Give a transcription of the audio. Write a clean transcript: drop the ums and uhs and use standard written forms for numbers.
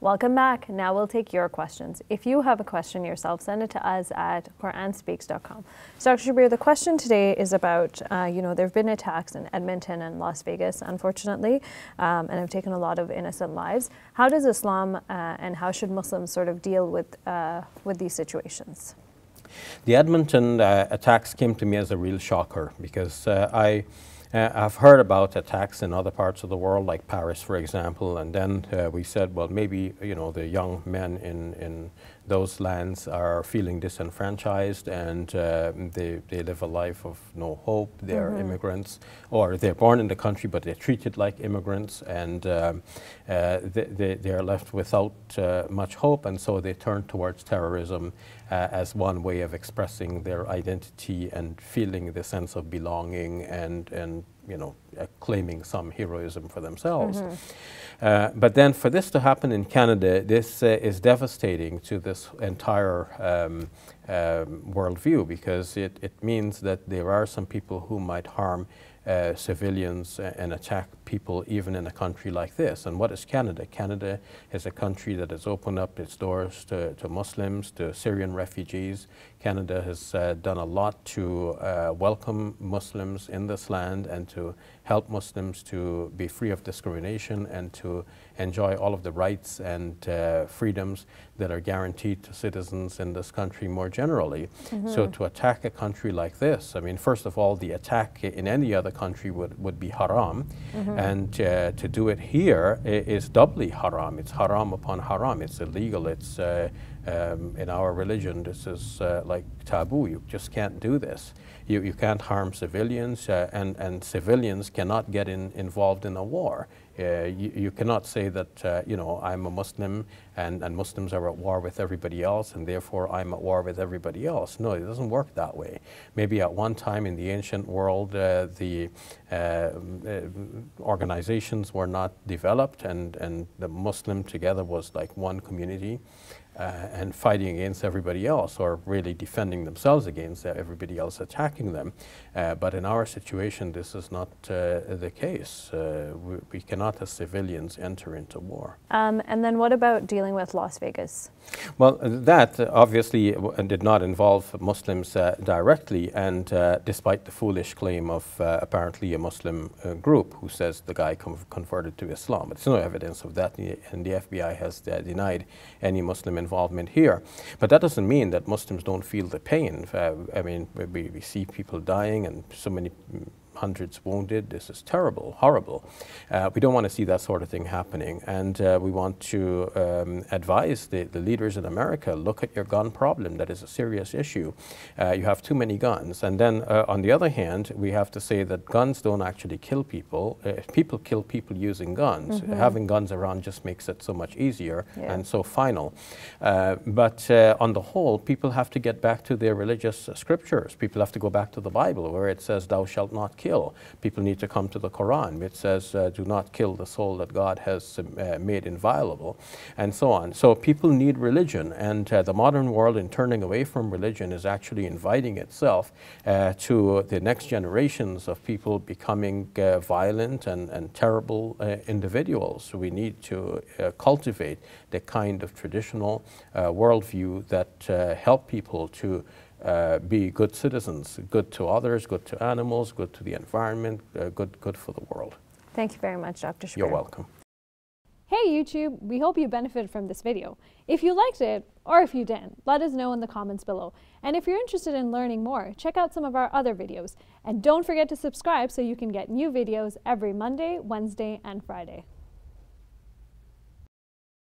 Welcome back. Now we'll take your questions. If you have a question yourself, send it to us at QuranSpeaks.com. So Dr. Shabir, the question today is about, there have been attacks in Edmonton and Las Vegas, unfortunately, and have taken a lot of innocent lives. How does Islam and how should Muslims sort of deal with these situations? The Edmonton attacks came to me as a real shocker because I've heard about attacks in other parts of the world, like Paris, for example, and then we said, well, maybe the young men in those lands are feeling disenfranchised and they live a life of no hope. They're immigrants, or they're born in the country, but they're treated like immigrants, and they're left without much hope, and so they turn towards terrorism as one way of expressing their identity and feeling the sense of belonging and claiming some heroism for themselves. But then for this to happen in Canada, this is devastating to this entire worldview, because it means that there are some people who might harm civilians and attack people even in a country like this. And what is Canada? Canada is a country that has opened up its doors to Muslims, to Syrian refugees. Canada has done a lot to welcome Muslims in this land and to help Muslims to be free of discrimination and to enjoy all of the rights and freedoms that are guaranteed to citizens in this country more generally. So to attack a country like this, I mean, first of all, the attack in any other country would be haram, and to do it here is doubly haram. It's haram upon haram. It's illegal. It's in our religion, this is like taboo. You just can't do this. You can't harm civilians, and civilians cannot get involved in a war. You cannot say that, I'm a Muslim and Muslims are at war with everybody else and therefore I'm at war with everybody else. No, it doesn't work that way. Maybe at one time in the ancient world, the organizations were not developed, and the Muslim together was like one community. And fighting against everybody else, or really defending themselves against everybody else attacking them. But in our situation, this is not the case. We cannot, as civilians, enter into war. And then what about dealing with Las Vegas? Well, that obviously did not involve Muslims directly, and despite the foolish claim of apparently a Muslim group who says the guy converted to Islam. But there's no evidence of that, and the FBI has denied any Muslim involvement here. But that doesn't mean that Muslims don't feel the pain. I mean, we see people dying and so many hundreds wounded. This is terrible, horrible. We don't want to see that sort of thing happening, and we want to advise the leaders in America, look at your gun problem. That is a serious issue. You have too many guns. And then on the other hand, we have to say that guns don't actually kill people. People kill people using guns. Having guns around just makes it so much easier and so final. But on the whole, people have to get back to their religious scriptures. People have to go back to the Bible, where it says, "Thou shalt not kill." People need to come to the Quran, which says, do not kill the soul that God has made inviolable, and so on. So people need religion, and the modern world, in turning away from religion, is actually inviting itself to the next generations of people becoming violent and terrible individuals. So we need to cultivate the kind of traditional worldview that help people to be good citizens, good to others, good to animals, good to the environment, good for the world. Thank you very much, Dr. Shabir. You're welcome. Hey YouTube, we hope you benefited from this video. If you liked it, or if you didn't, let us know in the comments below. And if you're interested in learning more, check out some of our other videos. And don't forget to subscribe so you can get new videos every Monday, Wednesday, and Friday.